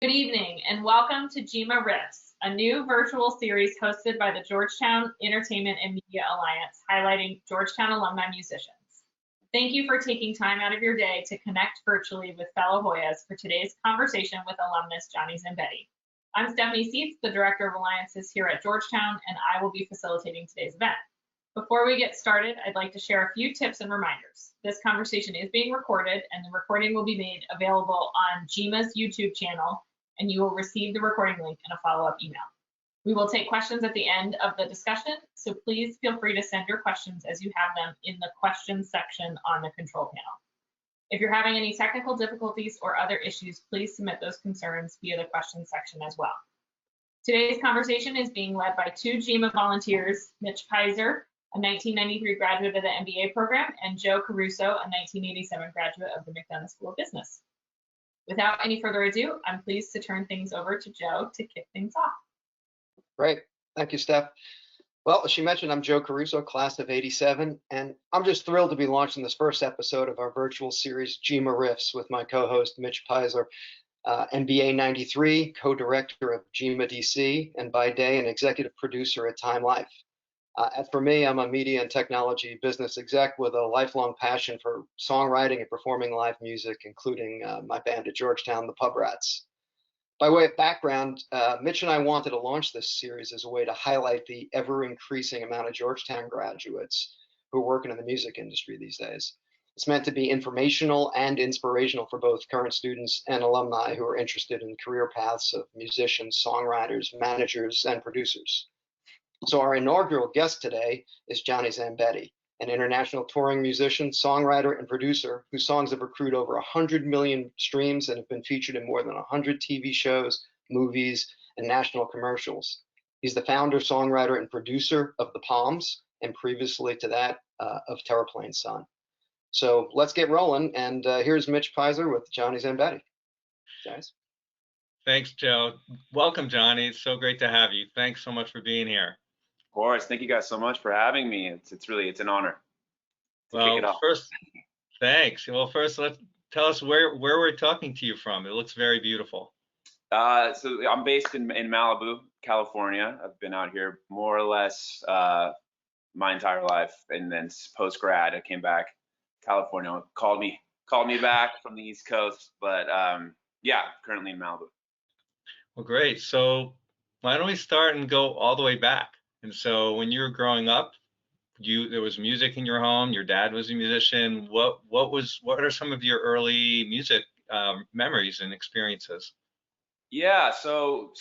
Good evening and welcome to GEMA Riffs, a new virtual series hosted by the Georgetown Entertainment and Media Alliance, highlighting Georgetown alumni musicians. Thank you for taking time out of your day to connect virtually with fellow Hoyas for today's conversation with alumnus Johnny Zambetti. I'm Stephanie Seitz, the Director of Alliances here at Georgetown, and I will be facilitating today's event. Before we get started, I'd like to share a few tips and reminders. This conversation is being recorded, and the recording will be made available on GEMA's YouTube channel, and you will receive the recording link in a follow-up email. We will take questions at the end of the discussion, so please feel free to send your questions as you have them in the questions section on the control panel. If you're having any technical difficulties or other issues, please submit those concerns via the questions section as well. Today's conversation is being led by two GEMA volunteers, Mitch Pizer, a 1993 graduate of the MBA program, and Joe Caruso, a 1987 graduate of the McDonough School of Business. Without any further ado, I'm pleased to turn things over to Joe to kick things off. Great. Thank you, Steph. Well, as she mentioned, I'm Joe Caruso, class of 87, and I'm just thrilled to be launching this first episode of our virtual series, GEMA Riffs, with my co-host, Mitch Pizer, MBA 93, co-director of GEMA DC, and by day, an executive producer at Time Life. As for me, I'm a media and technology business exec with a lifelong passion for songwriting and performing live music, including my band at Georgetown, the Pub Rats. By way of background, Mitch and I wanted to launch this series as a way to highlight the ever-increasing amount of Georgetown graduates who are working in the music industry these days. It's meant to be informational and inspirational for both current students and alumni who are interested in career paths of musicians, songwriters, managers, and producers. So our inaugural guest today is Johnny Zambetti, an international touring musician, songwriter, and producer whose songs have accrued over 100 million streams and have been featured in more than 100 TV shows, movies, and national commercials. He's the founder, songwriter, and producer of The Palms, and previously to that, of Terraplane Sun. So let's get rolling, and here's Mitch Pizer with Johnny Zambetti. Guys. Thanks, Joe. Welcome, Johnny. It's so great to have you. Thanks so much for being here. Of course. Thank you guys so much for having me. It's an honor to kick it off. Thanks. Well, first, tell us where we're talking to you from. It looks very beautiful. So I'm based in Malibu, California. I've been out here more or less my entire life, and then post grad, I came back. California called me back from the East Coast, but yeah, currently in Malibu. Well, great. So why don't we start and go all the way back? And so when you were growing up, there was music in your home. Your dad was a musician. What are some of your early music memories and experiences? Yeah, so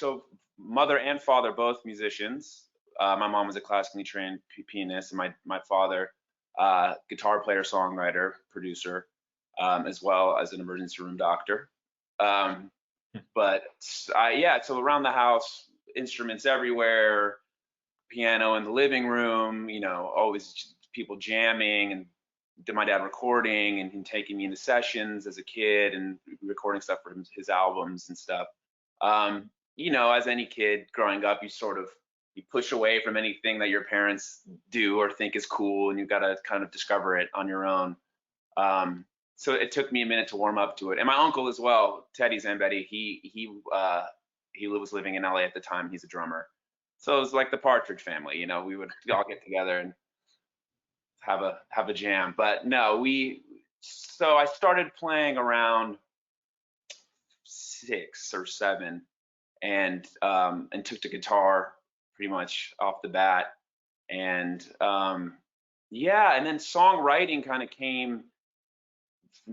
mother and father both musicians. My mom was a classically trained pianist, and my father guitar player, songwriter, producer, as well as an emergency room doctor. But yeah, so around the house, instruments everywhere. Piano in the living room, always people jamming, and my dad recording and taking me into sessions as a kid and recording stuff for his albums and stuff. As any kid growing up, you push away from anything that your parents do or think is cool, and you've got to kind of discover it on your own. So it took me a minute to warm up to it. And my uncle as well, Teddy Zambetti, he was living in LA at the time. He's a drummer. So it was like the Partridge Family, we would all get together and have a jam. But no, so I started playing around 6 or 7, and took to guitar pretty much off the bat. And yeah, and then songwriting kind of came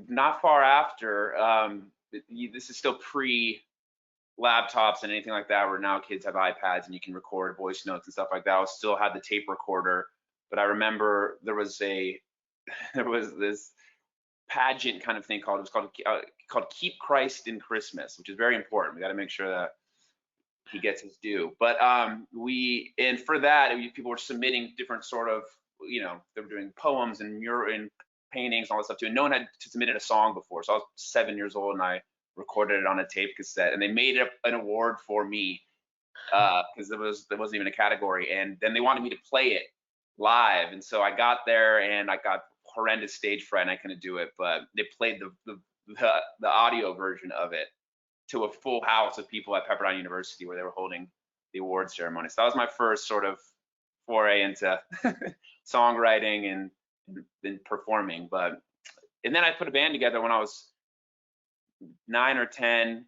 not far after. This is still pre laptops and anything like that, where now kids have iPads and you can record voice notes and stuff like that. I still had the tape recorder, but I remember there was this pageant kind of thing called Keep Christ in Christmas, which is very important. We got to make sure that he gets his due. But and for that, people were submitting different sort of, they were doing poems and paintings and all that stuff too. And no one had submitted a song before. So I was 7 years old and I recorded it on a tape cassette, and they made an award for me because there wasn't even a category, and then they wanted me to play it live. And so I got there and I got horrendous stage fright and I couldn't do it, but they played the audio version of it, to a full house of people at Pepperdine University where they were holding the award ceremony. So that was my first sort of foray into songwriting and performing. And then I put a band together when I was 9 or 10.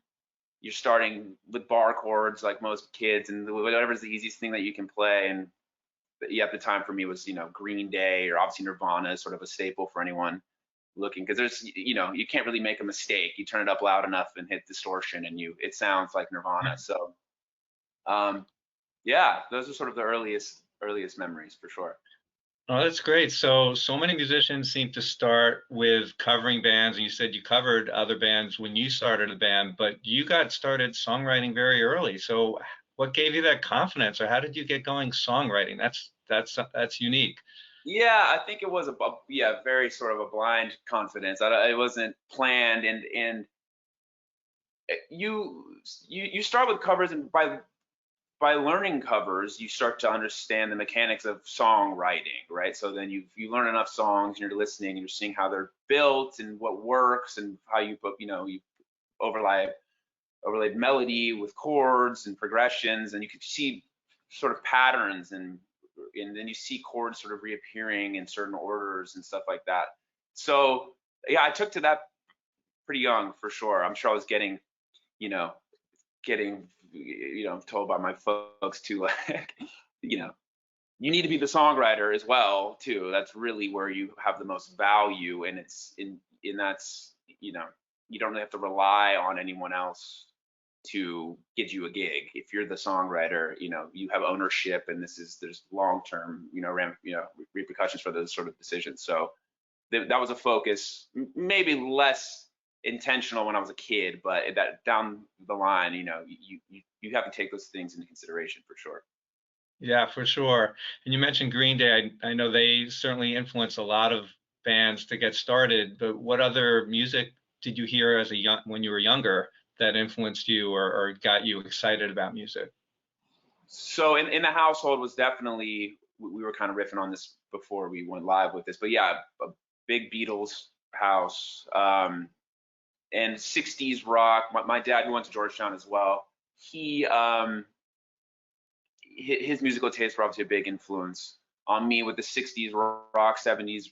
You're starting with bar chords like most kids, and whatever's the easiest thing that you can play. And at the time for me was, Green Day, or obviously Nirvana is sort of a staple for anyone looking, because there's, you can't really make a mistake. You turn it up loud enough and hit distortion and it sounds like Nirvana. So yeah, those are sort of the earliest memories for sure. Oh, that's great. So many musicians seem to start with covering bands, and you said you covered other bands when you started a band, but you got started songwriting very early. So what gave you that confidence, or how did you get going songwriting? That's unique. Yeah, I think it was very sort of a blind confidence. It wasn't planned, and you start with covers, and by learning covers, you start to understand the mechanics of songwriting, right? So then you learn enough songs, and you're listening, and you're seeing how they're built and what works, and how you put, you overlaid melody with chords and progressions, and you could see sort of patterns, and then you see chords sort of reappearing in certain orders and stuff like that. So yeah, I took to that pretty young for sure. I'm sure I was getting told by my folks to, like, you need to be the songwriter as well too. That's really where you have the most value, and that's, you don't really have to rely on anyone else to get you a gig. If you're the songwriter, you have ownership, and there's long-term, repercussions for those sort of decisions. So that was a focus, maybe less intentional when I was a kid, but that down the line, you have to take those things into consideration for sure. Yeah, for sure. And you mentioned Green Day. I know they certainly influenced a lot of bands to get started, but what other music did you hear when you were younger that influenced you or got you excited about music? So in the household was definitely, we were kind of riffing on this before we went live with this, but yeah, a big Beatles house, and 60s rock. My dad, who went to Georgetown as well, his musical tastes were obviously a big influence on me with the 60s rock, 70s,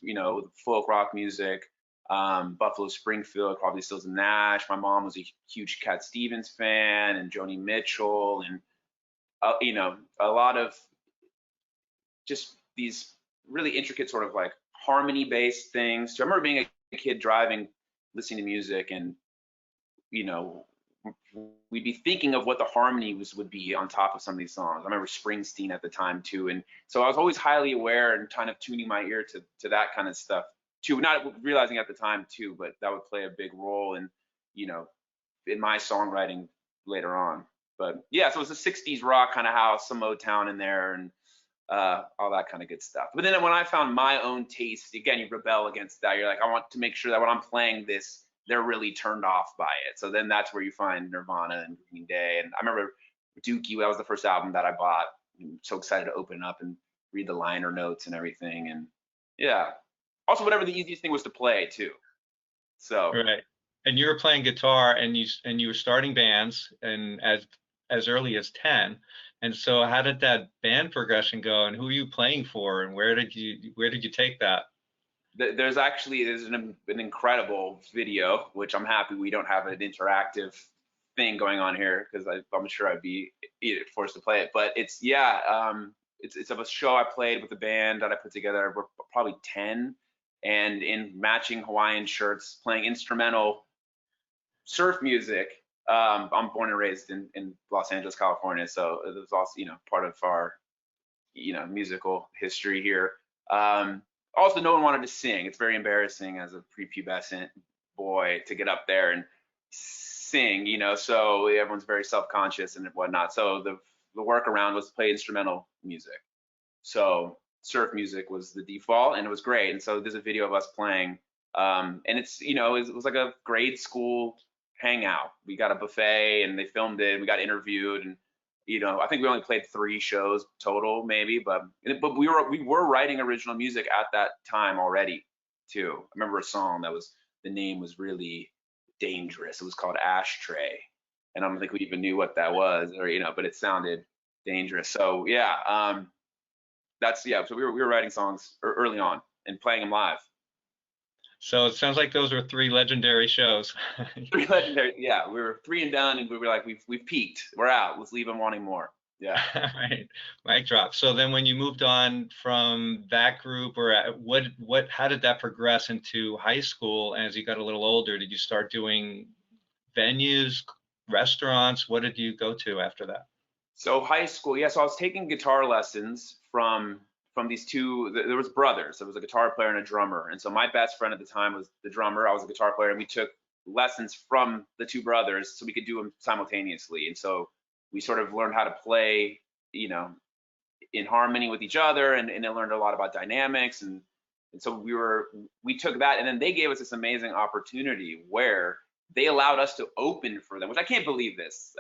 folk rock music. Buffalo Springfield, probably Stills and Nash. My mom was a huge Cat Stevens fan, and Joni Mitchell, and a lot of just these really intricate sort of like harmony-based things. So I remember being a kid driving, listening to music, and we'd be thinking of what the harmony would be on top of some of these songs. I remember Springsteen at the time too, and so I was always highly aware and kind of tuning my ear to that kind of stuff too, not realizing at the time too, but that would play a big role in in my songwriting later on. But yeah, so it was a 60s rock kind of house, some Motown in there, and all that kind of good stuff. But then when I found my own taste, again, you rebel against that. You're like, I want to make sure that when I'm playing this, they're really turned off by it. So then that's where you find Nirvana and Green Day. And I remember Dookie, that was the first album that I bought. I'm so excited to open it up and read the liner notes and everything. And yeah, also whatever the easiest thing was to play too. So right. And you were playing guitar, and you were starting bands, and as early as 10. And so how did that band progression go, and who were you playing for, and where did you take that? There's an incredible video, which I'm happy we don't have an interactive thing going on here, because I'm sure I'd be forced to play it. But it's of a show I played with a band that I put together. We're probably 10, and in matching Hawaiian shirts, playing instrumental surf music. I'm born and raised in Los Angeles, California, so it was also part of our musical history here. Also, no one wanted to sing. It's very embarrassing as a prepubescent boy to get up there and sing, so everyone's very self-conscious and whatnot. So the workaround was to play instrumental music. So surf music was the default, and it was great. And so there's a video of us playing, and it's, it was like a grade school hangout. We got a buffet, and they filmed it, and we got interviewed, and I think we only played 3 shows total, maybe, but we were writing original music at that time already too. I remember a song the name was really dangerous. It was called Ashtray, and I don't think we even knew what that was, or but it sounded dangerous. So yeah, so we were writing songs early on and playing them live. So it sounds like those were 3 legendary shows. 3 legendary, yeah. We were 3 and done, and we were like, we've peaked. We're out. Let's leave them wanting more. Yeah. Right, mic drop. So then when you moved on from that group, or how did that progress into high school as you got a little older? Did you start doing venues, restaurants? What did you go to after that? So high school, yeah. So I was taking guitar lessons from these 2. There was brothers. There was a guitar player and a drummer. And so my best friend at the time was the drummer. I was a guitar player, and we took lessons from the 2 brothers so we could do them simultaneously. And so we sort of learned how to play, in harmony with each other, and I learned a lot about dynamics. And so we took that, and then they gave us this amazing opportunity where they allowed us to open for them, which I can't believe this,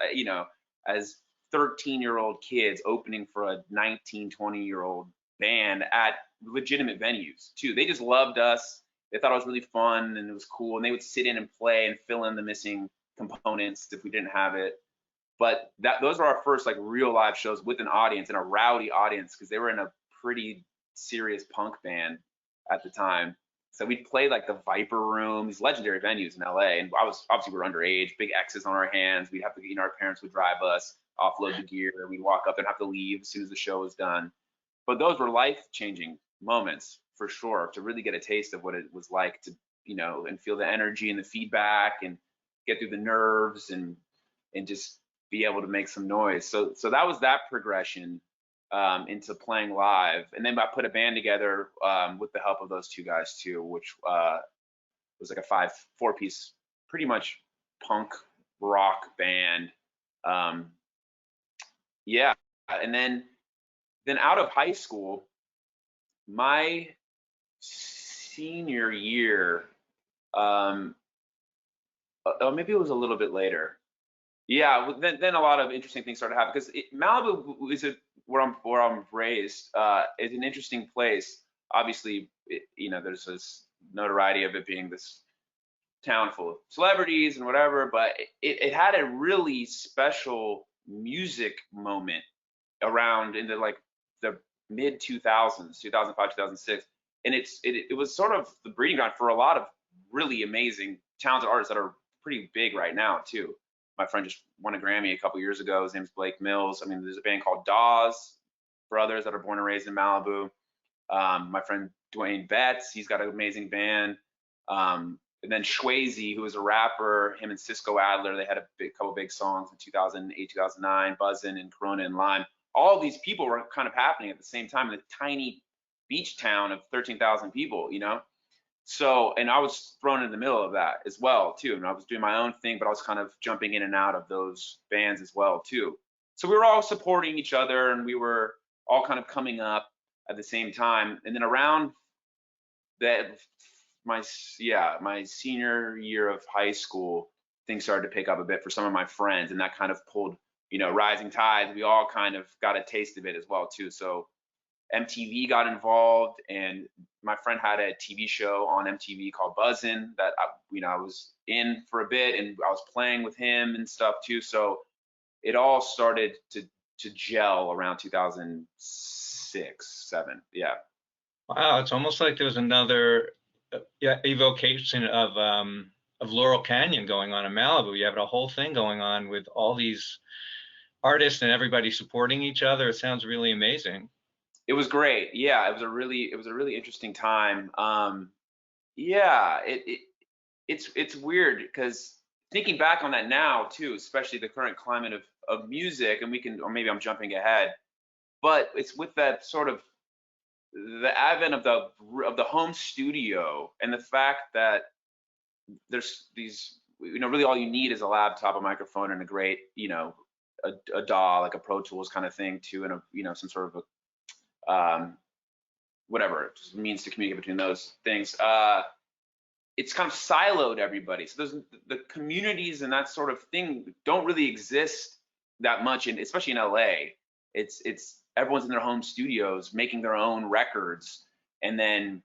as 13-year-old kids opening for a 19, 20-year-old band at legitimate venues too. They just loved us. They thought it was really fun and it was cool, and they would sit in and play and fill in the missing components if we didn't have it. But those were our first like real live shows with an audience, and a rowdy audience, because they were in a pretty serious punk band at the time. So we'd play like the Viper Room, these legendary venues in LA. And obviously we were underage, big X's on our hands. We'd have to, our parents would drive us, offload the gear. We'd walk up and have to leave as soon as the show was done. But those were life-changing moments for sure, to really get a taste of what it was like to, and feel the energy and the feedback and get through the nerves and just be able to make some noise. So that was that progression into playing live. And then I put a band together with the help of those 2 guys too, which was like a 4-piece, pretty much punk rock band. Yeah. And then out of high school, my senior year, maybe it was a little bit later. Yeah, then a lot of interesting things started happening, because Malibu is where I'm raised. It's an interesting place. Obviously, there's this notoriety of it being this town full of celebrities and whatever, but it had a really special music moment around in the mid 2000s, 2005, 2006, and it was sort of the breeding ground for a lot of really amazing, talented artists that are pretty big right now too. My friend just won a Grammy a couple years ago. His name's Blake Mills. I mean, there's a band called Dawes Brothers that are born and raised in Malibu. My friend Dwayne Betts, he's got an amazing band. And then Shwazy, who is a rapper, him and Cisco Adler, they had a couple big songs in 2008, 2009, Buzzin' and Corona and Lime. All these people were kind of happening at the same time in a tiny beach town of 13,000 people, So, and I was thrown in the middle of that as well too. And I was doing my own thing, but I was kind of jumping in and out of those bands as well too. So we were all supporting each other, and we were all kind of coming up at the same time. And then around that, my senior year of high school, things started to pick up a bit for some of my friends, and that kind of pulled, rising tides. We all kind of got a taste of it as well too. So MTV got involved, and my friend had a TV show on MTV called Buzzin' that I was in for a bit, and I was playing with him and stuff too. So it all started to gel around 2006, 7. Yeah. Wow, it's almost like there's another evocation of Laurel Canyon going on in Malibu. You have a whole thing going on with all these artists and everybody supporting each other. It sounds really amazing. It was great. Yeah, it was a really interesting time. Yeah, it's weird, because thinking back on that now too, especially the current climate of music, and or maybe I'm jumping ahead, but it's with that sort of the advent of the home studio, and the fact that there's these, really all you need is a laptop, a microphone, and a great, a DAW, like a Pro Tools kind of thing too, and some sort of a whatever it means to communicate between those things. It's kind of siloed everybody. So the communities and that sort of thing don't really exist that much, especially in LA. It's everyone's in their home studios making their own records, and then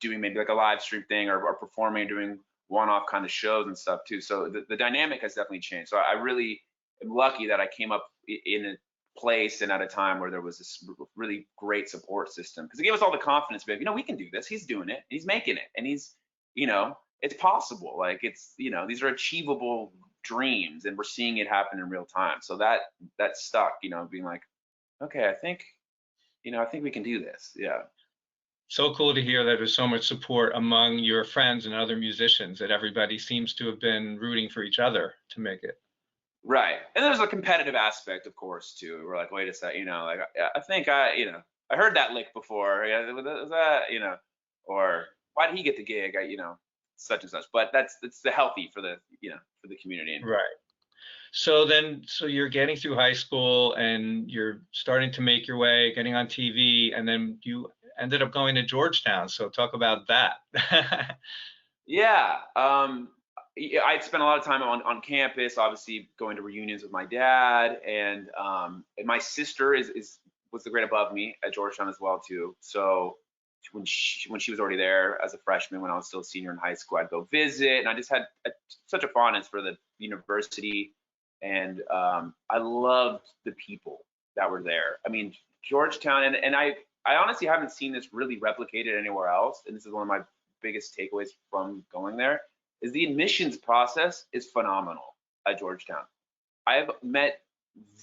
doing maybe like a live stream thing, or performing, doing one-off kind of shows and stuff too. So the dynamic has definitely changed. So I really am lucky that I came up in a place and at a time where there was this really great support system, because it gave us all the confidence, babe, we can do this. He's doing it, he's making it, and he's, it's possible. Like, it's, these are achievable dreams, and we're seeing it happen in real time. So that stuck, being like, okay, I think we can do this. Yeah. So cool to hear that there's so much support among your friends and other musicians, that everybody seems to have been rooting for each other to make it. Right. And there's a competitive aspect, of course, too. We're like, wait a second, like, I think I heard that lick before. Yeah, was that, or why did he get the gig? Such and such. But it's the healthy for the, for the community. Right. So you're getting through high school and you're starting to make your way, getting on TV, and then you ended up going to Georgetown. So talk about that. Yeah. I spent a lot of time on campus, obviously going to reunions with my dad, and my sister was the grade above me at Georgetown as well too. So when she was already there as a freshman, when I was still a senior in high school, I'd go visit, and I just had such a fondness for the university, and I loved the people that were there. I mean, Georgetown, and I honestly haven't seen this really replicated anywhere else, and this is one of my biggest takeaways from going there, is the admissions process is phenomenal at Georgetown. I have met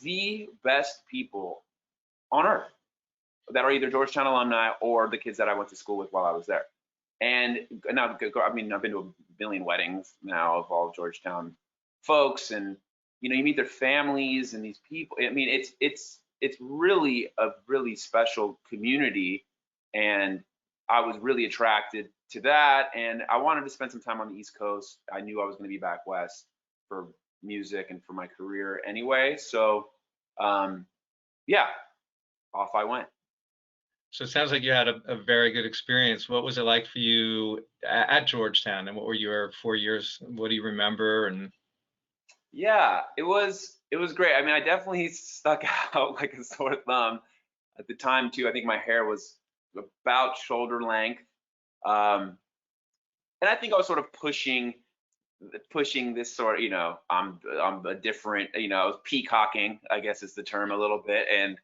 the best people on earth that are either Georgetown alumni or the kids that I went to school with while I was there. And now, I mean, I've been to a million weddings now of all of Georgetown folks, and you meet their families and these people. I mean, it's really a really special community, and I was really attracted to that, and I wanted to spend some time on the East Coast. I knew I was going to be back west for music and for my career anyway. So, yeah, off I went. So it sounds like you had a very good experience. What was it like for you at Georgetown, and what were your 4 years? What do you remember? And yeah, it was great. I mean, I definitely stuck out like a sore thumb at the time too. I think my hair was about shoulder length. And I think I was sort of pushing this sort of, I'm a different, I was peacocking, I guess is the term, a little bit, and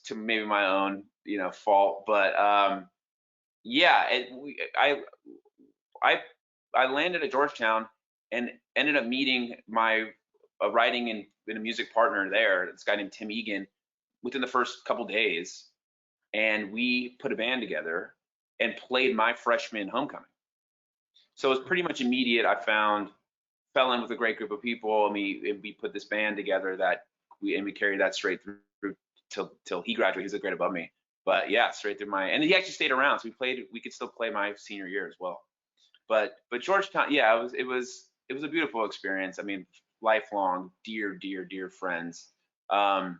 to maybe my own, fault. But yeah, I landed at Georgetown and ended up meeting my writing and a music partner there, this guy named Tim Egan, within the first couple days, and we put a band together and played my freshman homecoming. So it was pretty much immediate. I fell in with a great group of people, and we put this band together that we carried that straight through till he graduated. He was a grade above me, but yeah, straight through and he actually stayed around, so we could still play my senior year as well. But Georgetown, yeah, it was a beautiful experience. I mean, lifelong, dear friends. I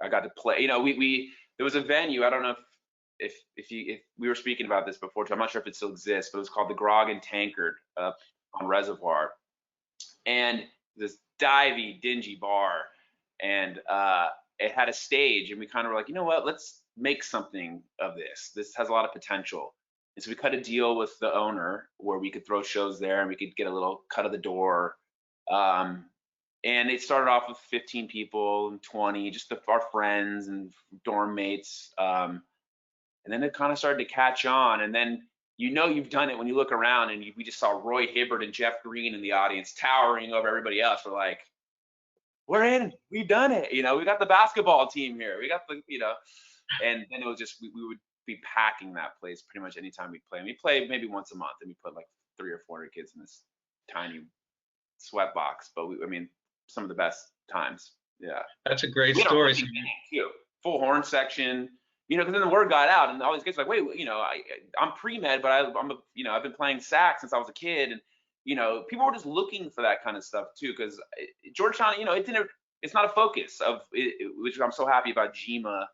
got to play. There was a venue. I don't know if we were speaking about this before, I'm not sure if it still exists, but it was called the Grog and Tankard up on Reservoir, and this divey, dingy bar, and it had a stage, and we kind of were like, you know what, let's make something of this. This has a lot of potential. And so we cut a deal with the owner where we could throw shows there, and we could get a little cut of the door. And it started off with 15 people and 20, just our friends and dorm mates. And then it kind of started to catch on. And then you've done it when you look around, and we just saw Roy Hibbert and Jeff Green in the audience towering over everybody else. We're like, we're in, we've done it. We got the basketball team here. We got the, and then it was just, we would be packing that place pretty much anytime we'd play. And we play maybe once a month, and we put like 300 or 400 kids in this tiny sweat box. But some of the best times. Yeah. That's a great story. Too. Full horn section. Because then the word got out, and all these kids were like, wait, I'm pre-med, but I've been playing sax since I was a kid, and people were just looking for that kind of stuff too, because Georgetown, it's not a focus of it, which I'm so happy about GEMA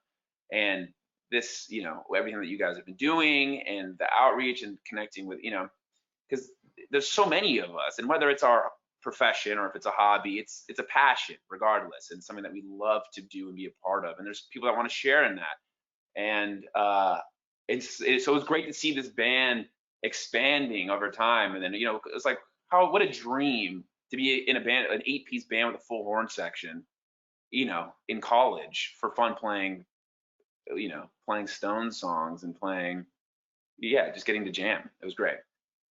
and this, everything that you guys have been doing and the outreach and connecting with, because there's so many of us, and whether it's our profession or if it's a hobby, it's a passion regardless, and something that we love to do and be a part of, and there's people that want to share in that. And so it was great to see this band expanding over time. And then, it's like, what a dream to be in a band, an 8-piece band with a full horn section, in college for fun, playing Stones songs and playing, just getting to jam. It was great.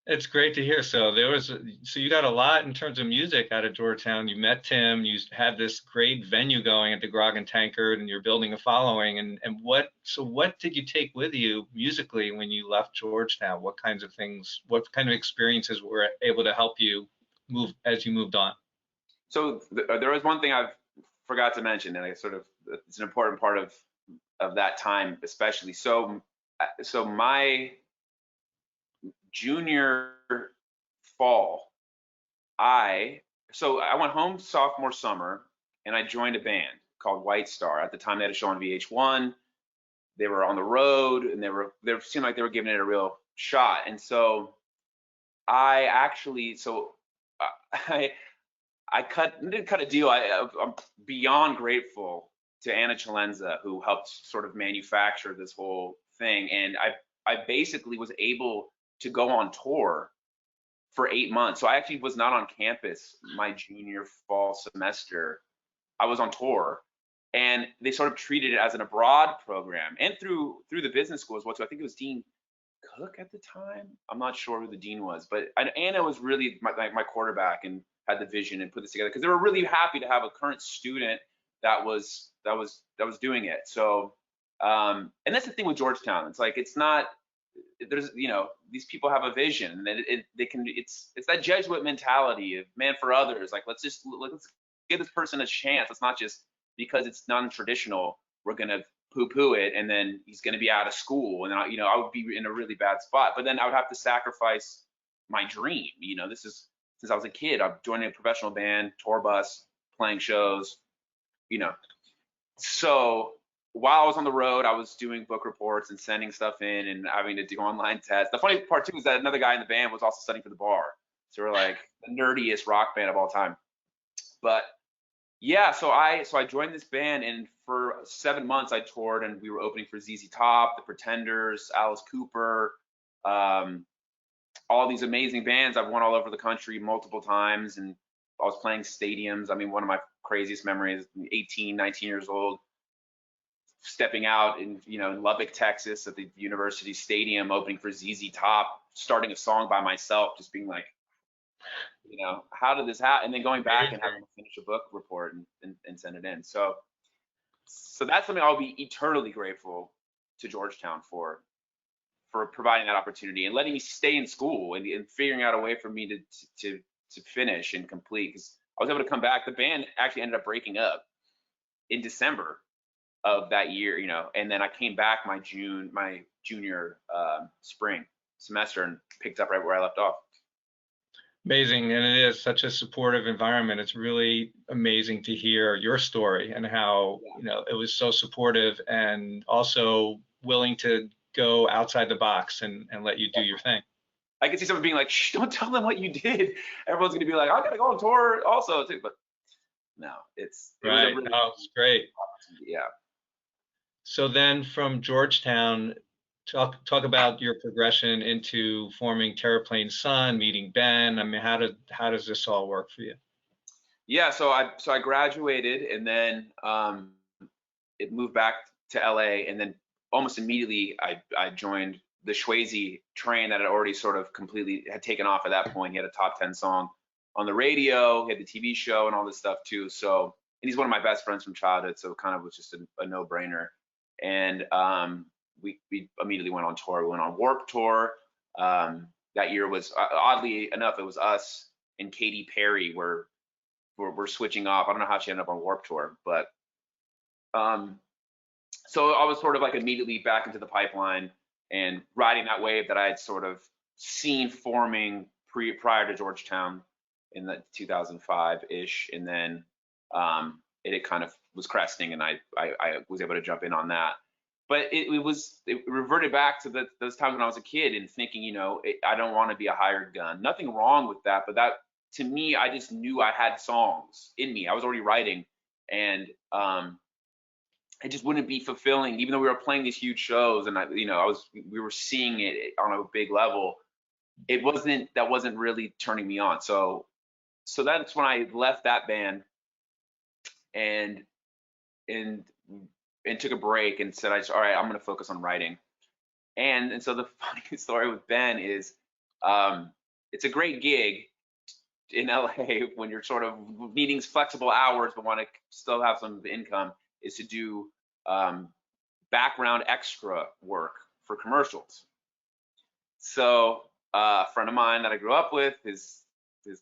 It's great to hear. So you got a lot in terms of music out of Georgetown. You met Tim, you had this great venue going at the Grog and Tankard, and you're building a following. And what did you take with you musically when you left Georgetown? What kind of experiences were able to help you move as you moved on? So there was one thing I forgot to mention, and it's an important part of that time, especially. So my junior fall, I went home sophomore summer, and I joined a band called White Star. At the time, they had a show on VH1. They were on the road, and they seemed like they were giving it a real shot. And so I didn't cut a deal. I'm beyond grateful to Anna Chalenza, who helped sort of manufacture this whole thing. And I basically was able to go on tour for 8 months. So I actually was not on campus my junior fall semester. I was on tour, and they sort of treated it as an abroad program, and through the business school as well. So I think it was Dean Cook at the time. I'm not sure who the dean was, but Anna was really my quarterback and had the vision and put this together, because they were really happy to have a current student that was doing it. So and that's the thing with Georgetown. It's like, there's these people have a vision, and it's that Jesuit mentality of man for others. Like, let's give this person a chance. It's not just because it's non-traditional, we're gonna poo-poo it, and then he's gonna be out of school, and then I would be in a really bad spot. But then I would have to sacrifice my dream. This is since I was a kid. I'm joining a professional band, tour bus, playing shows. So while I was on the road, I was doing book reports and sending stuff in and having to do online tests. The funny part too is that another guy in the band was also studying for the bar. So we're like the nerdiest rock band of all time. But yeah, so I joined this band, and for 7 months I toured, and we were opening for ZZ Top, The Pretenders, Alice Cooper, all these amazing bands. I've won all over the country multiple times, and I was playing stadiums. I mean, one of my craziest memories, 18, 19 years old, stepping out in Lubbock, Texas, at the University Stadium, opening for ZZ Top, starting a song by myself, just being like, how did this happen? And then going back and having to finish a book report and send it in. So that's something I'll be eternally grateful to Georgetown for providing that opportunity and letting me stay in school and figuring out a way for me to finish and complete. Because I was able to come back. The band actually ended up breaking up in December of that year, and then I came back my junior spring semester and picked up right where I left off. Amazing. And it is such a supportive environment. It's really amazing to hear your story and how, it was so supportive and also willing to go outside the box and let you do your thing. I could see someone being like, shh, don't tell them what you did. Everyone's going to be like, I got to go on tour also too. But no, it's right. It's great. Yeah. So then from Georgetown, talk about your progression into forming Terraplane Sun, meeting Ben. I mean, how does this all work for you? Yeah, so I graduated, and then it moved back to LA, and then almost immediately I joined the Swayze train that had already sort of completely had taken off at that point. He had a top 10 song on the radio, he had the TV show and all this stuff too. So, and he's one of my best friends from childhood, so it kind of was just a no-brainer. And we immediately went on tour. We went on Warped Tour. That year was, oddly enough, it was us and Katy Perry were switching off. I don't know how she ended up on Warped Tour, but so I was sort of like immediately back into the pipeline and riding that wave that I had sort of seen forming prior to Georgetown in the 2005-ish, and then it kind of was cresting, and I was able to jump in on that. But it reverted back to those times when I was a kid and thinking, I don't want to be a hired gun. Nothing wrong with that, but that, to me, I just knew I had songs in me. I was already writing, and it just wouldn't be fulfilling, even though we were playing these huge shows, and we were seeing it on a big level. that wasn't really turning me on. So that's when I left that band and took a break and said, all right, I'm going to focus on writing. And so the funny story with Ben is, it's a great gig in LA when you're sort of needing flexible hours but want to still have some income, is to do background extra work for commercials. So a friend of mine that I grew up with, his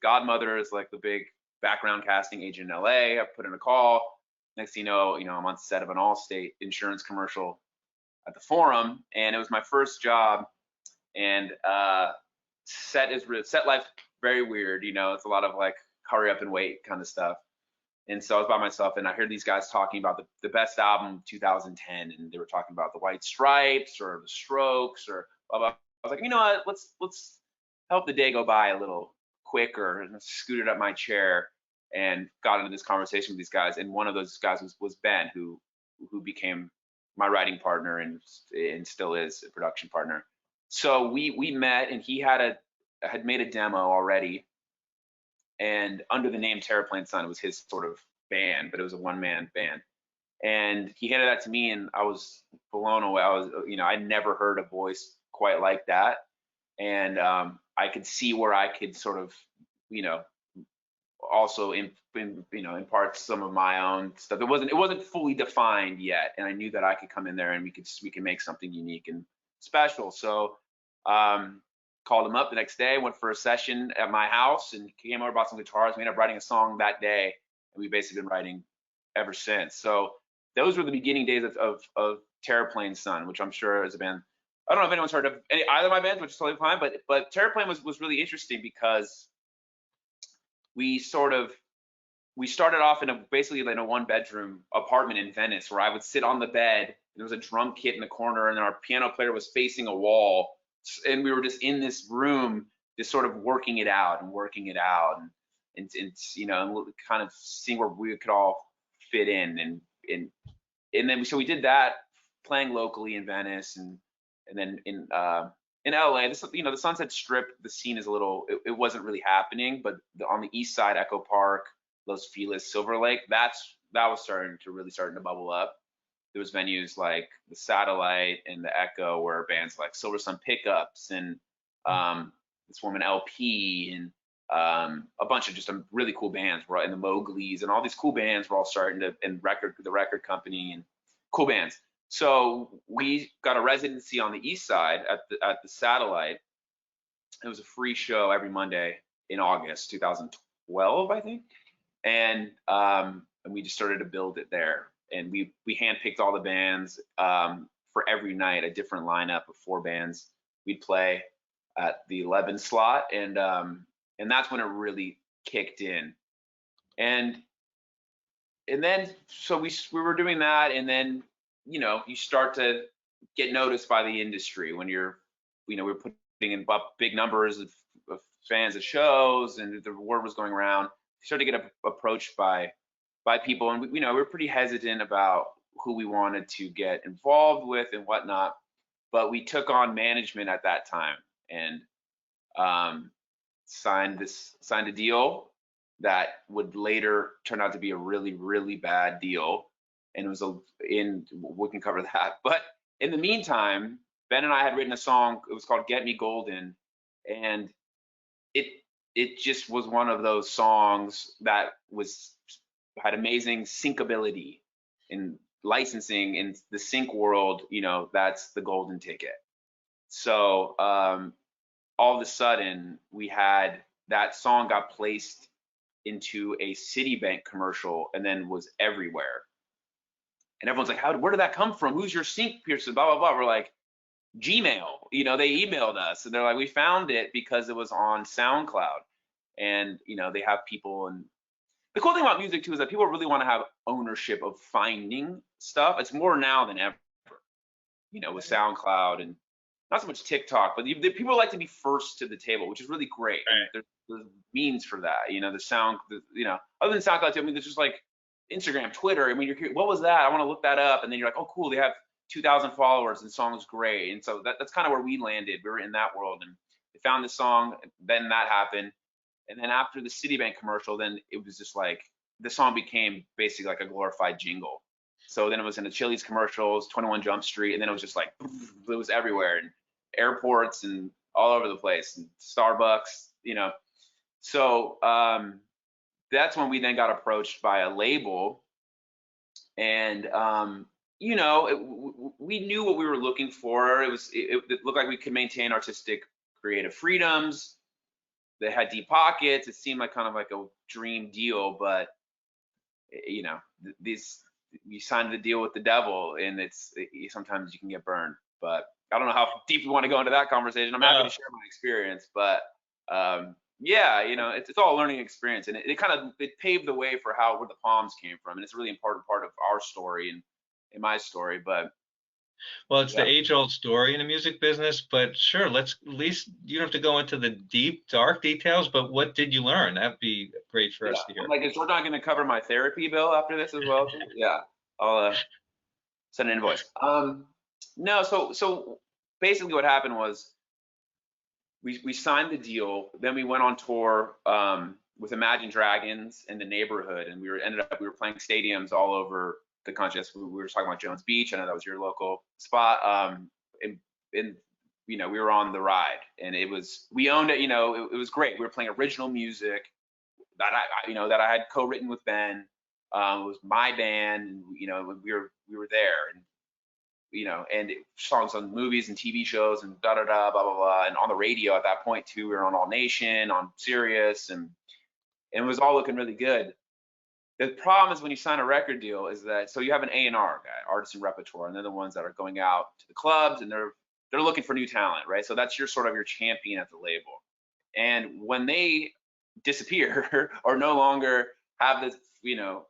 godmother is like the big background casting agent in LA. I put in a call. Next thing you know, I'm on set of an Allstate insurance commercial at the Forum, and it was my first job. And set life's very weird, it's a lot of like hurry up and wait kind of stuff. And so I was by myself, and I heard these guys talking about the best album 2010, and they were talking about the White Stripes or the Strokes or blah blah. I was like, you know what, let's help the day go by a little quicker, and I scooted up my chair and got into this conversation with these guys. And one of those guys was Ben, who became my writing partner and still is a production partner. So we met, and he had made a demo already, and under the name Terraplane Sun, it was his sort of band, but it was a one-man band. And he handed that to me, and I was blown away. I'd never heard a voice quite like that, and I could see where I could sort of, also impart some of my own stuff. It wasn't fully defined yet, and I knew that I could come in there and we could make something unique and special. So called him up the next day, went for a session at my house, and came over, bought some guitars. We ended up writing a song that day, and we've basically been writing ever since. So those were the beginning days of Terraplane Sun, which I'm sure has been, I don't know if anyone's heard of either of my bands, which is totally fine, but Terraplane was really interesting because we started off basically in a one-bedroom apartment in Venice, where I would sit on the bed, and there was a drum kit in the corner, and then our piano player was facing a wall, and we were just in this room, just sort of working it out, and kind of seeing where we could all fit in, and then so we did that, playing locally in Venice, and then in LA, the Sunset Strip, the scene is it wasn't really happening, but on the east side, Echo Park, Los Feliz, Silver Lake, that was starting to bubble up. There was venues like the Satellite and the Echo, where bands like Silver Sun Pickups and this woman LP and a bunch of just really cool bands were in the Mowgli's, and all these cool bands were all starting to, and the record company and cool bands. So we got a residency on the east side at the Satellite. It was a free show every Monday in August 2012, I think, and we just started to build it there. And we handpicked all the bands for every night, a different lineup of 4 bands. We'd play at the 11 slot, and that's when it really kicked in. And then so we were doing that, and then you start to get noticed by the industry when we're putting in big numbers of fans at shows, and the word was going around. You start to get approached by people, and we were pretty hesitant about who we wanted to get involved with and whatnot, but we took on management at that time, and signed a deal that would later turn out to be a really, really bad deal. And it was we can cover that. But in the meantime, Ben and I had written a song. It was called Get Me Golden, and it just was one of those songs that had amazing syncability. In licensing in the sync world, that's the golden ticket. So all of a sudden, we had that song got placed into a Citibank commercial and then was everywhere. And everyone's like, where did that come from? Who's your sync person? Blah, blah, blah. We're like, Gmail. They emailed us, and they're like, we found it because it was on SoundCloud. And, they have people. And the cool thing about music, too, is that people really want to have ownership of finding stuff. It's more now than ever, with SoundCloud and not so much TikTok, but people like to be first to the table, which is really great. Right. There's means for that. Other than SoundCloud, too, there's just like Instagram, Twitter. What was that? I want to look that up. And then you're like, oh, cool. They have 2,000 followers and song's great. And so that's kind of where we landed. We were in that world. They found the song, then that happened. And then after the Citibank commercial, then it was just like, the song became basically like a glorified jingle. So then it was in the Chili's commercials, 21 Jump Street, and then it was just like, it was everywhere, and airports and all over the place, and Starbucks, you know. So that's when we then got approached by a label, and you know, we knew what we were looking for. It looked like we could maintain artistic creative freedoms. They had deep pockets. It seemed like kind of like a dream deal, but you know, you signed the deal with the devil, and sometimes you can get burned. But I don't know how deep you want to go into that conversation. I'm happy to share my experience, but yeah, you know, it's all a learning experience, and it paved the way for where the Palms came from, and it's a really important part of our story and in my story. But well, it's the age-old story in the music business, but sure, let's at least, you don't have to go into the deep, dark details, but what did you learn? That'd be great for us to hear. I'm like, is Georgetown going to cover my therapy bill after this as well? Yeah, I'll send an invoice. No, so basically what happened was we signed the deal, then we went on tour with Imagine Dragons in the neighborhood, and we were playing stadiums all over the country. We were talking about Jones Beach. I know that was your local spot. And you know, we were on the ride, and we owned it. You know, it was great. We were playing original music that I had co-written with Ben. It was my band, and you know, we were there, and you know, and songs on movies and TV shows and blah blah blah, and on the radio at that point too. We were on All Nation, on Sirius, and it was all looking really good. The problem is when you sign a record deal is that, so you have an A&R guy, artist and repertoire, and they're the ones that are going out to the clubs, and they're looking for new talent, right? So that's your champion at the label. And when they disappear or no longer have the, you know,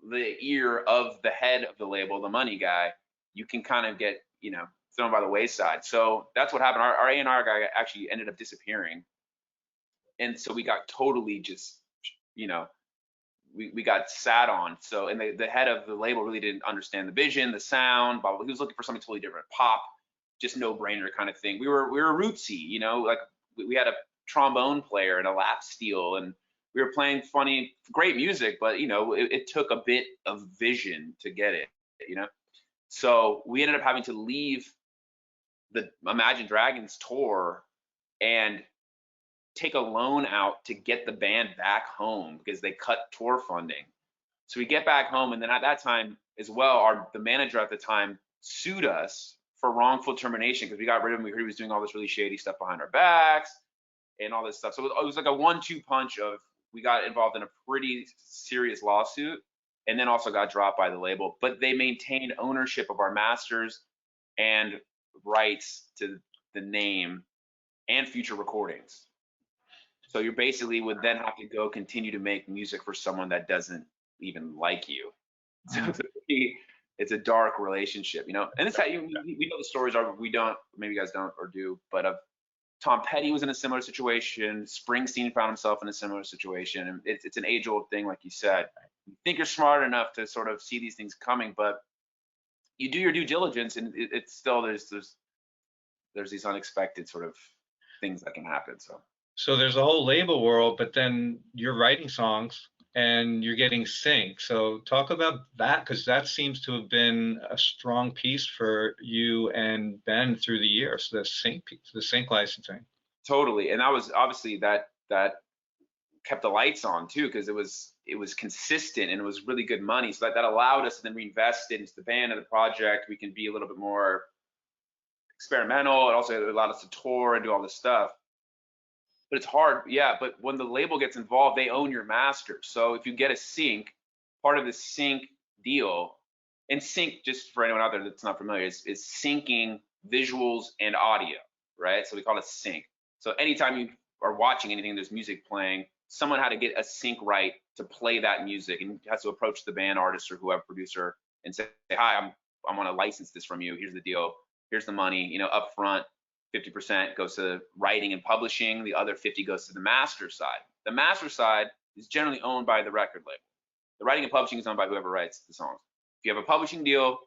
the ear of the head of the label, the money guy, you can kind of get, you know, thrown by the wayside. So that's what happened. Our A&R guy actually ended up disappearing. And so we got totally just, you know, we got sat on. So, and the head of the label really didn't understand the vision, the sound, blah, blah. He was looking for something totally different, pop, just no brainer kind of thing. We were rootsy, you know, like we had a trombone player and a lap steel, and we were playing funny, great music, but you know, it took a bit of vision to get it, you know. So we ended up having to leave the Imagine Dragons tour and take a loan out to get the band back home because they cut tour funding. So we get back home, and then at that time as well, the manager at the time sued us for wrongful termination because we got rid of him. We heard he was doing all this really shady stuff behind our backs and all this stuff. So it was like a 1-2 punch of, we got involved in a pretty serious lawsuit, and then also got dropped by the label. But they maintained ownership of our masters and rights to the name and future recordings. So you basically would then have to go continue to make music for someone that doesn't even like you. So it's a dark relationship, you know. And it's how we know the stories are. We don't, maybe you guys don't or do, but Tom Petty was in a similar situation. Springsteen found himself in a similar situation. And it's an age-old thing, like you said. You think you're smart enough to sort of see these things coming, but you do your due diligence, and it's still there's these unexpected sort of things that can happen. So there's a whole label world, but then you're writing songs and you're getting sync. So talk about that, because that seems to have been a strong piece for you and Ben through the years, the sync piece, the sync licensing. Totally, and that was obviously that kept the lights on too, because it was consistent and it was really good money. So that allowed us to then reinvest it into the band and the project. We can be a little bit more experimental. It also allowed us to tour and do all this stuff. But it's hard, yeah. But when the label gets involved, they own your master. So if you get a sync, part of the sync deal, and sync, just for anyone out there that's not familiar, is syncing visuals and audio, right? So we call it sync. So anytime you are watching anything, there's music playing, someone had to get a sync right to play that music, and has to approach the band artist or whoever producer and say, hi, I want to license this from you. Here's the deal. Here's the money. You know, up front, 50% goes to writing and publishing. The other 50 goes to the master side. The master side is generally owned by the record label. The writing and publishing is owned by whoever writes the songs. If you have a publishing deal,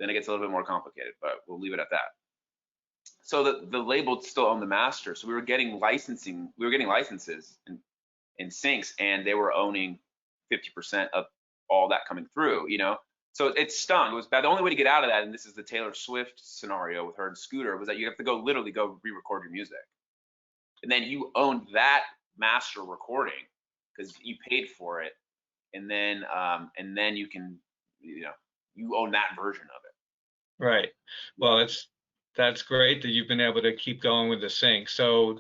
then it gets a little bit more complicated, but we'll leave it at that. so the label still owned the master. So we were getting licenses and syncs, and they were owning 50% of all that coming through, you know? So it stung. It was bad. The only way to get out of that, and this is the Taylor Swift scenario with her and Scooter, was that you have to literally go re-record your music. And then you owned that master recording because you paid for it. And then you can, you know, you own that version of it. Right. Well, that's great that you've been able to keep going with the sync. So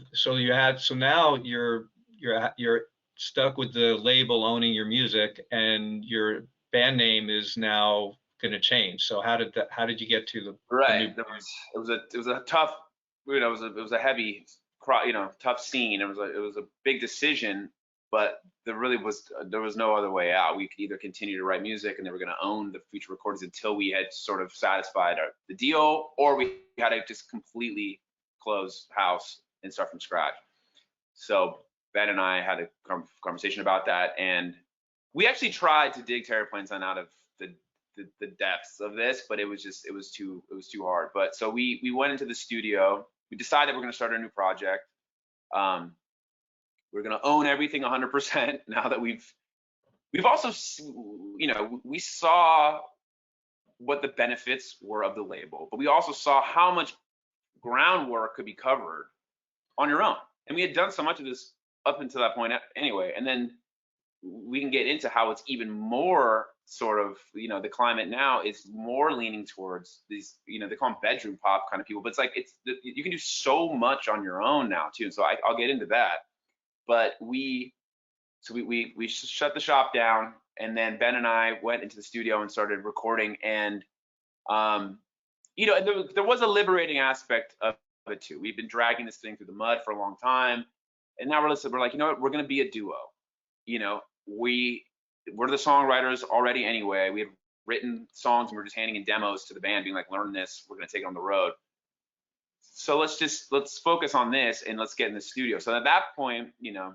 now you're stuck with the label owning your music, and your band name is now going to change. So how did you get to the right? The It was a tough, you know, it was a heavy, you know, tough scene. It was a big decision, but there was no other way out. We could either continue to write music, and they were going to own the future recordings until we had sort of satisfied the deal, or we had to just completely close house and start from scratch. So Ben and I had a conversation about that, and we actually tried to dig Terraplane Sun out of the depths of this, but it was too hard. But so we went into the studio. We decided we're going to start a new project. We're going to own everything 100% now that we've also, you know, we saw what the benefits were of the label, but we also saw how much groundwork could be covered on your own. And we had done so much of this up until that point anyway. And then we can get into how it's even more sort of, you know, the climate now is more leaning towards these, you know, they call them bedroom pop kind of people, but it's like, you can do so much on your own now too. So I'll get into that. But we shut the shop down, and then Ben and I went into the studio and started recording. And you know, there was a liberating aspect of it too. We've been dragging this thing through the mud for a long time, and now we're like, you know what, we're going to be a duo. You know, we're the songwriters already anyway. We had written songs, and we're just handing in demos to the band, being like, learn this, we're going to take it on the road. So let's focus on this, and let's get in the studio. So at that point, you know,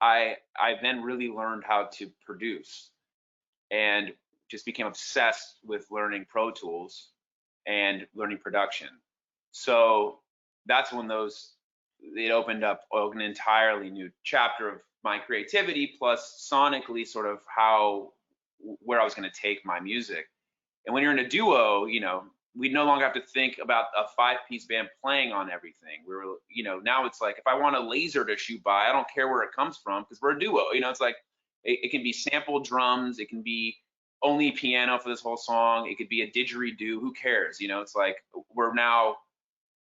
I then really learned how to produce, and just became obsessed with learning Pro Tools and learning production. So that's when it opened up an entirely new chapter of my creativity, plus sonically sort of where I was going to take my music. And when you're in a duo, you know, we no longer have to think about a 5-piece band playing on everything. You know, now it's like, if I want a laser to shoot by, I don't care where it comes from, because we're a duo. You know, it's like, it can be sampled drums, it can be only piano for this whole song, it could be a didgeridoo, who cares? You know, it's like, we're now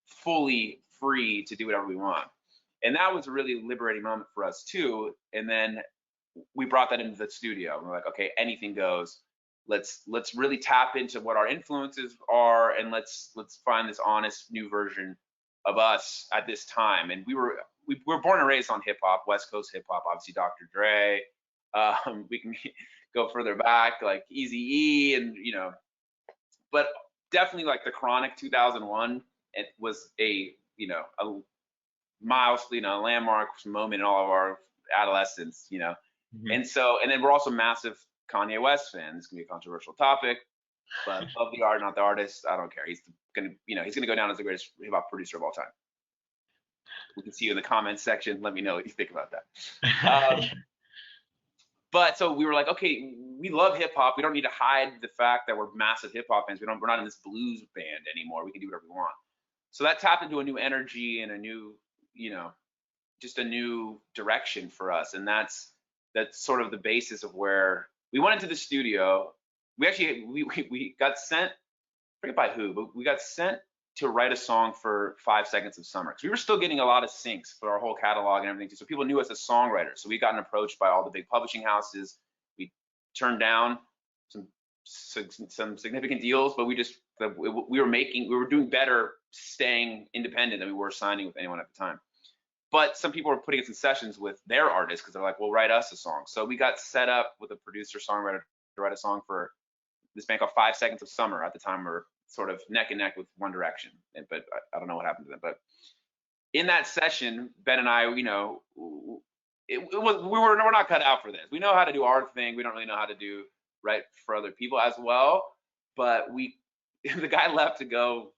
fully free to do whatever we want. And that was a really liberating moment for us too. And then we brought that into the studio. We're like, okay, anything goes. Let's really tap into what our influences are, and let's find this honest new version of us at this time. And we were born and raised on hip hop, West Coast hip hop, obviously Dr. Dre. We can go further back, like Eazy-E, and you know, but definitely like the Chronic 2001. It was a landmark moment in all of our adolescence, you know. Mm-hmm. And then we're also massive Kanye West fans. It's gonna be a controversial topic, but love the art, not the artist. I don't care. He's gonna go down as the greatest hip hop producer of all time. We can see you in the comments section. Let me know what you think about that. But so we were like, okay, we love hip hop. We don't need to hide the fact that we're massive hip hop fans. We're not in this blues band anymore. We can do whatever we want. So that tapped into a new energy and a new, you know, just a new direction for us. And that's sort of the basis of where we went into the studio. We got sent, I forget by who, but we got sent to write a song for 5 Seconds of Summer, because we were still getting a lot of syncs for our whole catalog and everything too. So people knew us as songwriters. So we gotten approached by all the big publishing houses. We turned down some significant deals, but we were doing better staying independent than we were signing with anyone at the time. But some people were putting us in sessions with their artists, because they're like, well, write us a song. So we got set up with a producer songwriter to write a song for this band called 5 Seconds of Summer. At the time, we're sort of neck and neck with One Direction, but I don't know what happened to them. But in that session, Ben and I, you know, we're not cut out for this. We know how to do our thing. We don't really know how to write for other people as well. But the guy left to go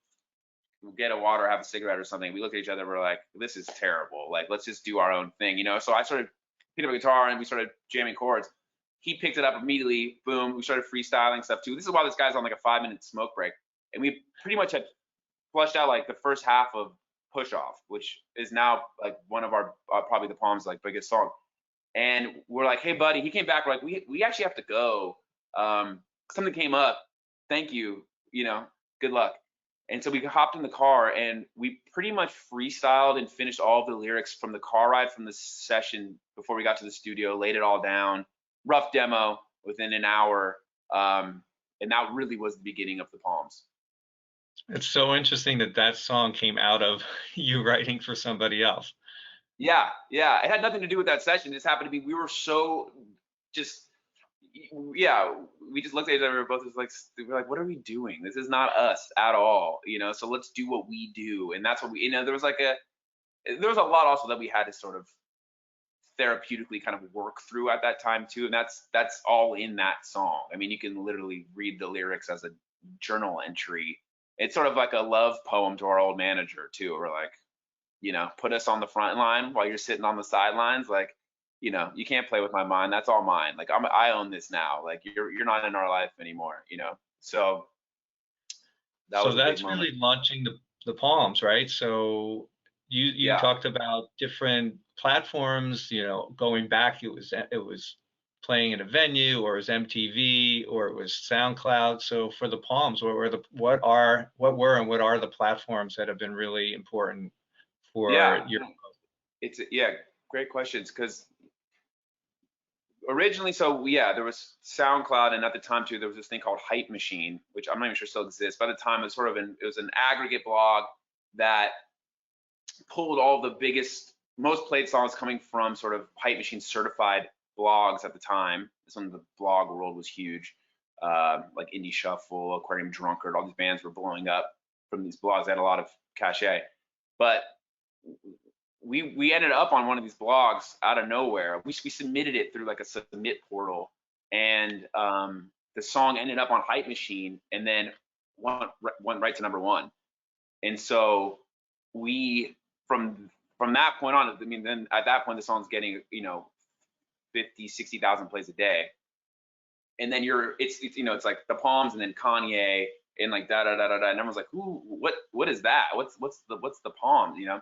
get a water, have a cigarette or something. We looked at each other, we're like, this is terrible. Like, let's just do our own thing, you know? So I started picking up a guitar and we started jamming chords. He picked it up immediately, boom, we started freestyling stuff too. This is why this guy's on like a 5-minute smoke break. And we pretty much had flushed out like the first half of Push Off, which is now like one of our, probably the Palms like biggest song. And we're like, hey buddy, he came back, we're like, we actually have to go. Something came up, thank you, you know, good luck. And so we hopped in the car and we pretty much freestyled and finished all of the lyrics from the car ride from the session before we got to the studio, laid it all down, rough demo within an hour. And that really was the beginning of the Palms. It's so interesting that that song came out of you writing for somebody else. Yeah, yeah. It had nothing to do with that session. It just happened to be, we were so just, yeah, we just looked at each other both as like, we're like, what are we doing? This is not us at all, you know? So let's do what we do. And that's what we, you know, there was a lot also that we had to sort of therapeutically kind of work through at that time too. And that's all in that song. I mean, you can literally read the lyrics as a journal entry. It's sort of like a love poem to our old manager too. We're like, you know, put us on the front line while you're sitting on the sidelines. Like, you know, you can't play with my mind. That's all mine. Like I own this now. Like you're not in our life anymore, you know? So that's really launching the Palms, right? So you talked about different platforms, you know, going back, it was playing in a venue, or it was MTV, or it was SoundCloud. So for the Palms, what were and what are the platforms that have been really important for your? It's great questions, because originally, there was SoundCloud, and at the time too, there was this thing called Hype Machine, which I'm not even sure still exists. By the time, it was an aggregate blog that pulled all the biggest, most played songs coming from sort of Hype Machine certified blogs at the time. This one, the blog world was huge, like Indie Shuffle, Aquarium Drunkard, all these bands were blowing up from these blogs. They had a lot of cachet, but we ended up on one of these blogs out of nowhere. We submitted it through like a submit portal, and the song ended up on Hype Machine, and then went right to #1. And so we, from that point on, I mean, then at that point the song's getting, you know, 50, 60,000 plays a day, and then it's you know, it's like the Palms and then Kanye and like da da da da da, and everyone's like, who, what is that? What's the Palms, you know?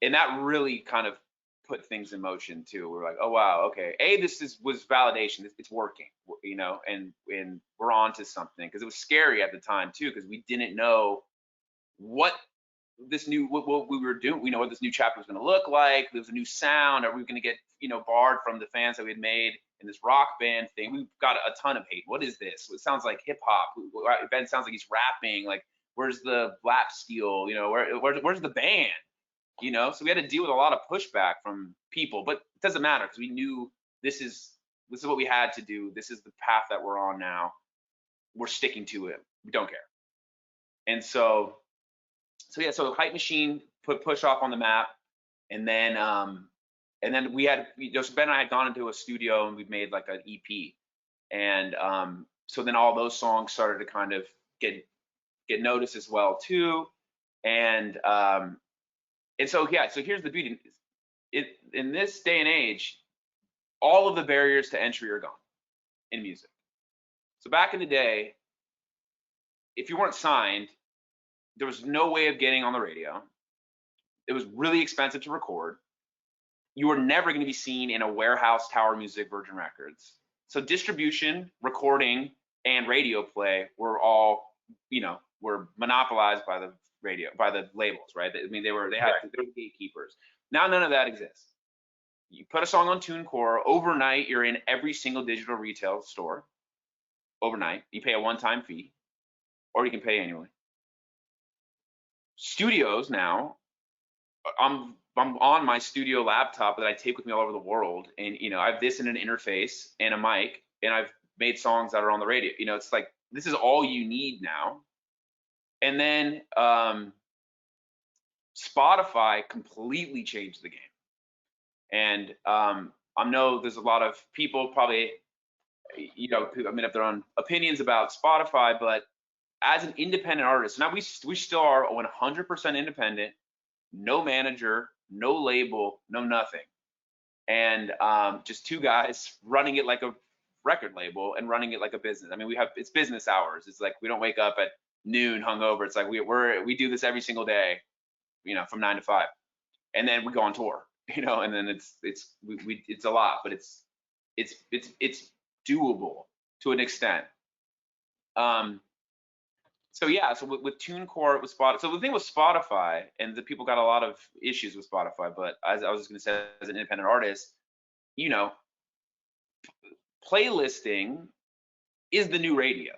And that really kind of put things in motion too. We're like, oh wow, okay. This was validation. It's working, you know, and we're on to something, because it was scary at the time too, because we didn't know what we were doing. We know what this new chapter was going to look like. There was a new sound. Are we going to get, you know, barred from the fans that we had made in this rock band thing? We got a ton of hate. What is this? It sounds like hip hop. Ben sounds like he's rapping. Like, where's the lap steel? You know, where's the band? You know, so we had to deal with a lot of pushback from people, but it doesn't matter, because we knew this is what we had to do. This is the path that we're on now. We're sticking to it. We don't care. And so Hype Machine put Push Off on the map, and then we had, so Ben and I had gone into a studio and we've made like an EP, and so then all those songs started to kind of get noticed as well too, and so here's the beauty. In this day and age, all of the barriers to entry are gone in music. So back in the day, if you weren't signed, there was no way of getting on the radio. It was really expensive to record. You were never going to be seen in a warehouse, Tower Music, Virgin Records. So distribution, recording, and radio play were all, you know, were monopolized by the labels, right? I mean, they were gatekeepers. Now none of that exists. You put a song on TuneCore, overnight you're in every single digital retail store. Overnight, you pay a one-time fee, or you can pay annually. Studios now, I'm on my studio laptop that I take with me all over the world, and you know, I have this in an interface and a mic, and I've made songs that are on the radio. You know, it's like, this is all you need now. And then Spotify completely changed the game. And I know there's a lot of people probably, you know, have their own opinions about Spotify, but as an independent artist, now we still are 100% independent, no manager, no label, no nothing, and just two guys running it like a record label and running it like a business. I mean, it's business hours. It's like we don't wake up at noon hungover. It's like we do this every single day, from 9 to 5, and then we go on tour, and then it's a lot, but it's doable to an extent. So yeah, so with TuneCore, with Spotify. So the thing with Spotify, and the people got a lot of issues with Spotify, but as I was just going to say, as an independent artist, playlisting is the new radio.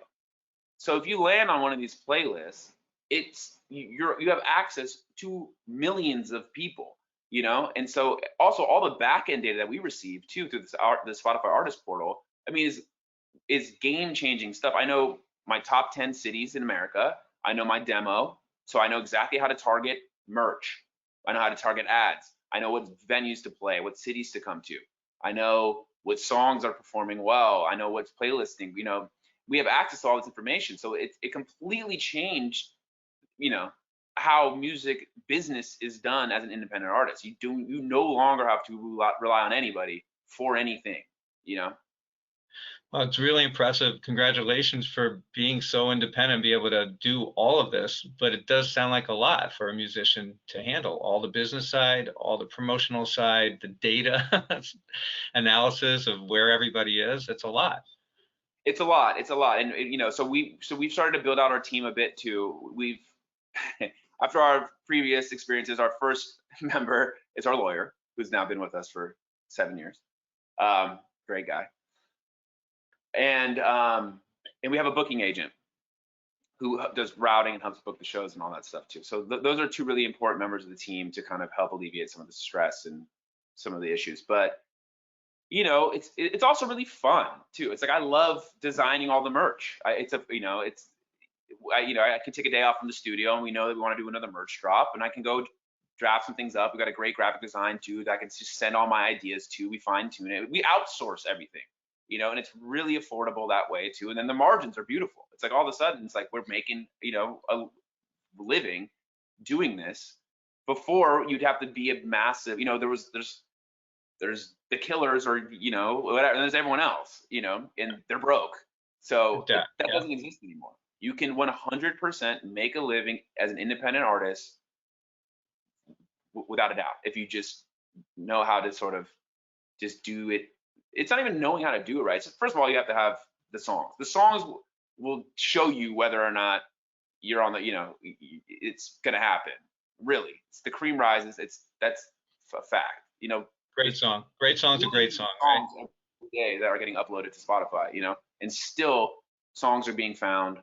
So if you land on one of these playlists, you have access to millions of people, and so also all the back end data that we receive too through the Spotify artist portal, I mean, is game changing stuff. I know my top 10 cities in America. I know my demo, so I know exactly how to target merch. I know how to target ads. I know what venues to play, what cities to come to. I know what songs are performing well. I know what's playlisting. We have access to all this information, so it completely changed, how music business is done as an independent artist. You no longer have to rely on anybody for anything. Well, it's really impressive. Congratulations for being so independent, be able to do all of this. But it does sound like a lot for a musician to handle. All the business side, all the promotional side, the data analysis of where everybody is. It's a lot. It's a lot. And so we've started to build out our team a bit too. We've after our previous experiences, our first member is our lawyer, who's now been with us for 7 years. Great guy. And we have a booking agent who does routing and helps book the shows and all that stuff too. So those are two really important members of the team to kind of help alleviate some of the stress and some of the issues. But it's also really fun too. It's like I love designing all the merch. I can take a day off from the studio, and we know that we want to do another merch drop, and I can go draft some things up. We got a great graphic design too that I can just send all my ideas to. We fine tune it. We outsource everything. And it's really affordable that way too. And then the margins are beautiful. It's like all of a sudden, it's like we're making, a living doing this. Before, you'd have to be a massive, there's the Killers or, whatever, and there's everyone else, and they're broke. So that doesn't exist anymore. You can 100% make a living as an independent artist without a doubt, if you just know how to sort of just do it. It's not even knowing how to do it right. So first of all, you have to have the songs. The songs will show you whether or not you're on the, it's gonna happen. Really, it's the cream rises. That's a fact. Great song. Great song's a great song, right? Every day that are getting uploaded to Spotify, and still songs are being found.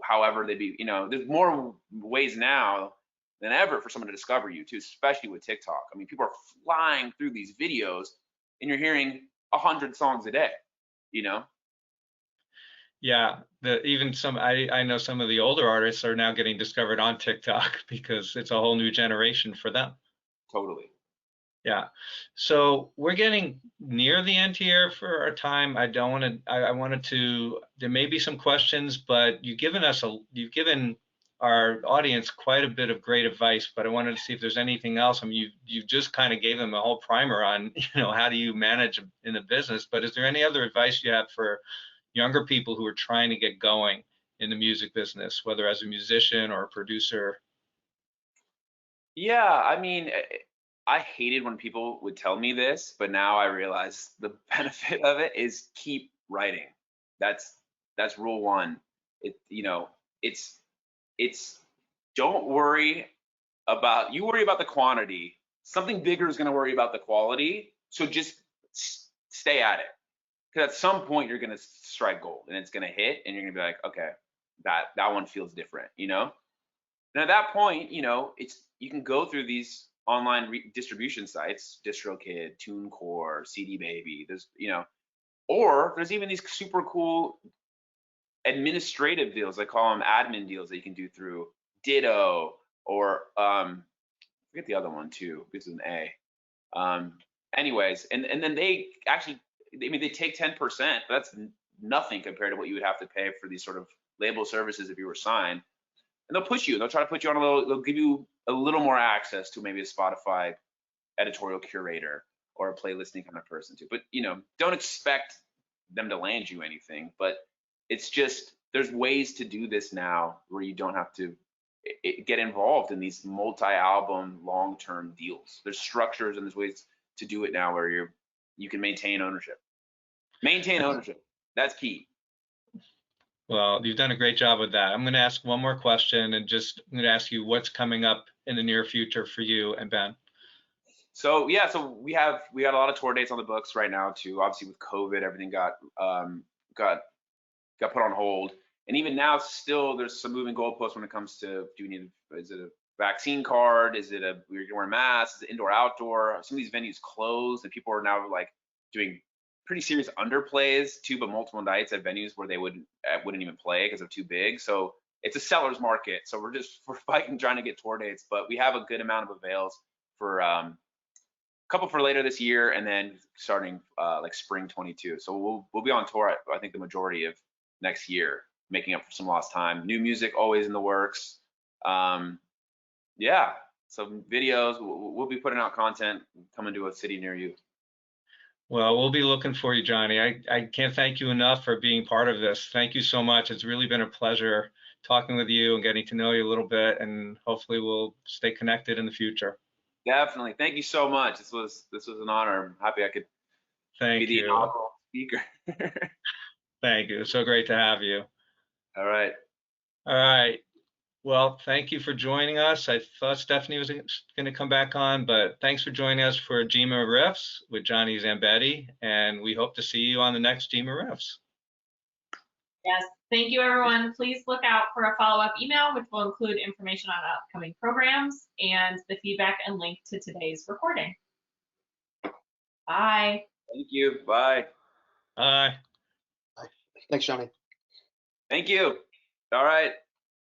However they be, there's more ways now than ever for someone to discover you too, especially with TikTok. I mean, people are flying through these videos, and you're hearing 100 songs a day, Yeah, I know some of the older artists are now getting discovered on TikTok because it's a whole new generation for them. Totally. Yeah. So we're getting near the end here for our time. I wanted to, there may be some questions, but you've given our audience quite a bit of great advice, but I wanted to see if there's anything else. I mean, you just kind of gave them a whole primer on, how do you manage in the business, but is there any other advice you have for younger people who are trying to get going in the music business, whether as a musician or a producer? Yeah, I mean, I hated when people would tell me this, but now I realize the benefit of it is keep writing. That's rule one. It's don't worry about, you worry about the quantity. Something bigger is going to worry about the quality. So just stay at it. Because at some point you're going to strike gold and it's going to hit and you're going to be like, okay, that one feels different, And at that point, you can go through these online distribution sites, DistroKid, TuneCore, CD Baby. There's, or there's even these super cool administrative deals. I call them admin deals that you can do through Ditto or I forget the other one too. This is an A. Anyways, and then they actually, they take 10%, but that's nothing compared to what you would have to pay for these sort of label services if you were signed, and they'll push you. They'll try to put you on a little. They'll give you a little more access to maybe a Spotify editorial curator or a playlisting kind of person too. But don't expect them to land you anything. But it's just there's ways to do this now where you don't have to get involved in these multi-album long-term deals. There's structures and there's ways to do it now where you can maintain ownership. Maintain ownership. That's key. Well, you've done a great job with that. I'm going to ask one more question, and I'm going to ask you what's coming up in the near future for you and Ben. So yeah, so we got a lot of tour dates on the books right now too. Obviously with COVID, everything got put on hold, and even now still there's some moving goalposts when it comes to is it a vaccine card? Is it we're wearing masks? Is it indoor outdoor? Some of these venues closed, and people are now like doing pretty serious underplays too, but multiple nights at venues where they wouldn't even play because they're too big. So it's a seller's market. So we're fighting trying to get tour dates, but we have a good amount of avails for a couple for later this year, and then starting like spring 22. So we'll be on tour I think the majority of next year, making up for some lost time. New music always in the works. Yeah, some videos. We'll be putting out content coming to a city near you. Well, we'll be looking for you, Johnny. I can't thank you enough for being part of this. Thank you so much. It's really been a pleasure talking with you and getting to know you a little bit, and hopefully we'll stay connected in the future. Definitely. Thank you so much. This was an honor. I'm happy I could be the inaugural speaker. Thank you. It's so great to have you. All right. All right. Well, thank you for joining us. I thought Stephanie was going to come back on, but thanks for joining us for GEMA Riffs with Johnny Zambetti, and we hope to see you on the next GEMA Riffs. Yes, thank you, everyone. Please look out for a follow-up email, which will include information on upcoming programs and the feedback and link to today's recording. Bye. Thank you. Bye. Bye. Thanks, Johnny. Thank you. All right.